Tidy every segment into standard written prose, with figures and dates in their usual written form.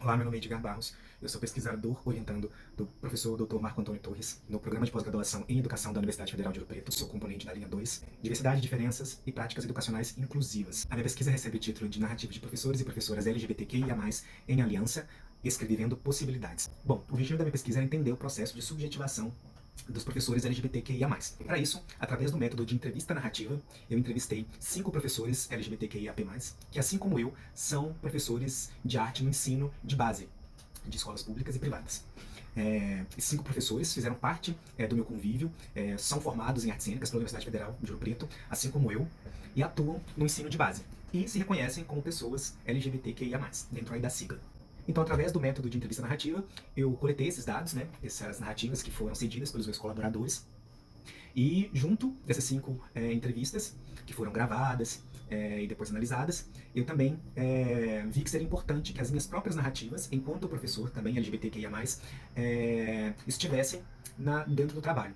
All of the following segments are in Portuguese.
Olá, meu nome é Edgar Barros, eu sou pesquisador orientando do professor Dr. Marco Antônio Torres no programa de pós-graduação em Educação da Universidade Federal de Ouro Preto, sou componente da linha 2, Diversidade, Diferenças e Práticas Educacionais Inclusivas. A minha pesquisa recebe o título de Narrativa de Professores e Professoras LGBTQIA+, em Aliança, Escrevendo Possibilidades. Bom, o objetivo da minha pesquisa é entender o processo de subjetivação dos professores LGBTQIA+. Para isso, através do método de entrevista narrativa, eu entrevistei 5 professores LGBTQIAP+, que assim como eu, são professores de arte no ensino de base, de escolas públicas e privadas. Esses 5 professores fizeram parte do meu convívio, são formados em artes cênicas pela Universidade Federal de Ouro Preto, assim como eu, e atuam no ensino de base. E se reconhecem como pessoas LGBTQIA+, dentro aí da sigla. Então, através do método de entrevista narrativa, eu coletei esses dados, né, essas narrativas que foram cedidas pelos meus colaboradores, e junto dessas 5 entrevistas, que foram gravadas e depois analisadas, eu também vi que seria importante que as minhas próprias narrativas, enquanto professor também LGBTQIA+, estivessem dentro do trabalho.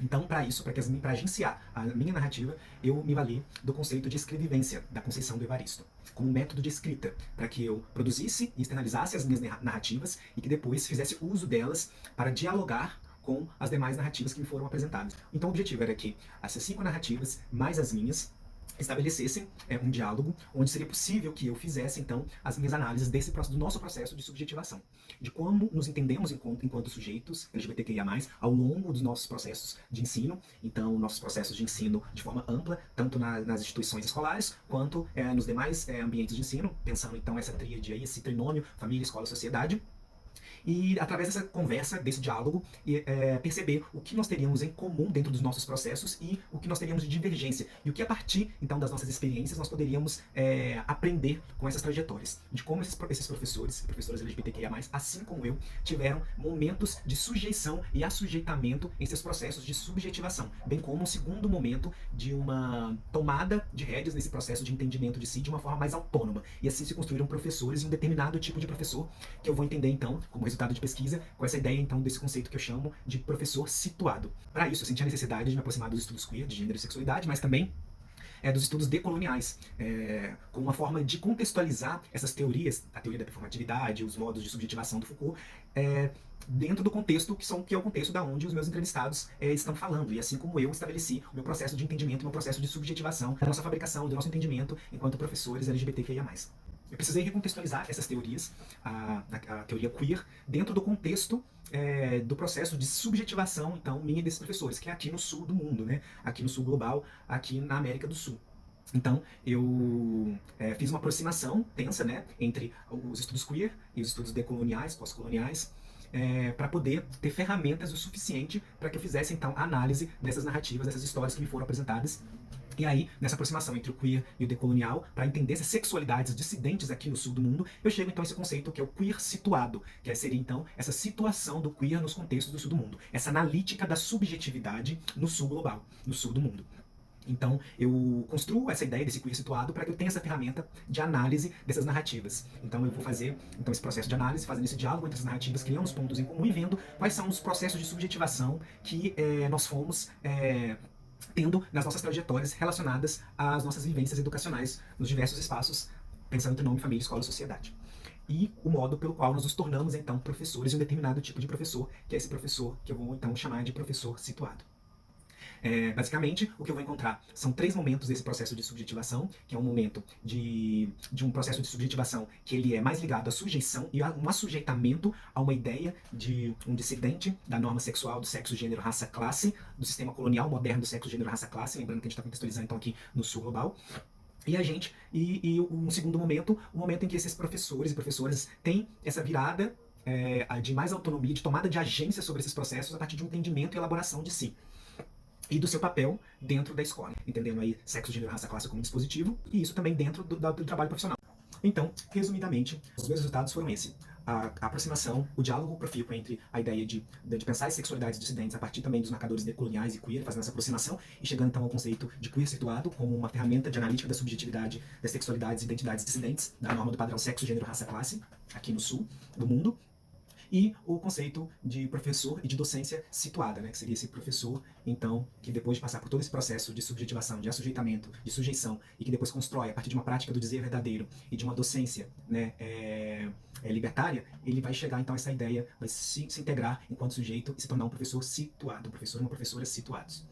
Então, para isso, para agenciar a minha narrativa, eu me vali do conceito de escrevivência, da Conceição do Evaristo, como método de escrita, para que eu produzisse e externalizasse as minhas narrativas e que depois fizesse uso delas para dialogar com as demais narrativas que me foram apresentadas. Então, o objetivo era que essas 5 narrativas, mais as minhas, estabelecessem um diálogo onde seria possível que eu fizesse, então, as minhas análises do nosso processo de subjetivação, de como nos entendemos enquanto sujeitos LGBTQIA+, ao longo dos nossos processos de ensino, então, nossos processos de ensino de forma ampla, tanto nas instituições escolares, quanto nos demais ambientes de ensino, pensando, então, essa tríade aí, esse trinômio, família, escola, sociedade, e através dessa conversa, desse diálogo, perceber o que nós teríamos em comum dentro dos nossos processos e o que nós teríamos de divergência. E o que a partir, então, das nossas experiências nós poderíamos aprender com essas trajetórias. De como esses professores e professoras LGBTQIA+, assim como eu, tiveram momentos de sujeição e assujeitamento em seus processos de subjetivação, bem como um segundo momento de uma tomada de rédeas nesse processo de entendimento de si de uma forma mais autônoma. E assim se construíram professores e um determinado tipo de professor que eu vou entender, então, como resultado de pesquisa, com essa ideia, então, desse conceito que eu chamo de professor situado. Para isso, eu senti a necessidade de me aproximar dos estudos queer, de gênero e sexualidade, mas também dos estudos decoloniais, como uma forma de contextualizar essas teorias, a teoria da performatividade, os modos de subjetivação do Foucault, dentro do contexto que é o contexto da onde os meus entrevistados estão falando. E assim como eu estabeleci o meu processo de entendimento, o meu processo de subjetivação da nossa fabricação, do nosso entendimento enquanto professores LGBTQIA+. Eu precisei recontextualizar essas teorias, a teoria queer, dentro do contexto do processo de subjetivação, então, minha e desses professores, que é aqui no sul do mundo, né? Aqui no sul global, aqui na América do Sul. Então, eu fiz uma aproximação tensa, né, entre os estudos queer e os estudos decoloniais, pós-coloniais, para poder ter ferramentas o suficiente para que eu fizesse, então, a análise dessas narrativas, dessas histórias que me foram apresentadas. E aí, nessa aproximação entre o queer e o decolonial, para entender essas sexualidades dissidentes aqui no sul do mundo, eu chego então a esse conceito que é o queer situado, que seria então essa situação do queer nos contextos do sul do mundo, essa analítica da subjetividade no sul global, no sul do mundo. Então, eu construo essa ideia desse queer situado para que eu tenha essa ferramenta de análise dessas narrativas. Então, eu vou fazer esse processo de análise, fazendo esse diálogo entre as narrativas, criando os pontos em comum e vendo quais são os processos de subjetivação que nós fomos tendo nas nossas trajetórias relacionadas às nossas vivências educacionais nos diversos espaços, pensando entre nome, família, escola e sociedade. E o modo pelo qual nós nos tornamos, então, professores de um determinado tipo de professor, que é esse professor que eu vou, então, chamar de professor situado. Basicamente, o que eu vou encontrar são 3 momentos desse processo de subjetivação, que é um momento de um processo de subjetivação que ele é mais ligado à sujeição e a um assujeitamento a uma ideia de um dissidente da norma sexual do sexo, gênero, raça, classe, do sistema colonial moderno do sexo, gênero, raça, classe, lembrando que a gente está contextualizando então aqui no sul global. E um segundo momento, o momento em que esses professores e professoras têm essa virada de mais autonomia, de tomada de agência sobre esses processos a partir de um entendimento e elaboração de si e do seu papel dentro da escola, entendendo aí sexo, gênero, raça, classe como dispositivo, e isso também dentro do trabalho profissional. Então, resumidamente, os meus resultados foram esse. A aproximação, o diálogo profícuo entre a ideia de pensar as sexualidades dissidentes a partir também dos marcadores decoloniais e queer, fazendo essa aproximação e chegando então ao conceito de queer situado como uma ferramenta de analítica da subjetividade das sexualidades e identidades dissidentes da norma do padrão sexo, gênero, raça, classe, aqui no sul do mundo. e o conceito de professor e de docência situada, né, que seria esse professor, então, que depois de passar por todo esse processo de subjetivação, de assujeitamento, de sujeição, e que depois constrói, a partir de uma prática do dizer verdadeiro e de uma docência, né, libertária, ele vai chegar então a essa ideia, vai se integrar enquanto sujeito e se tornar um professor situado, um professor e uma professora situados.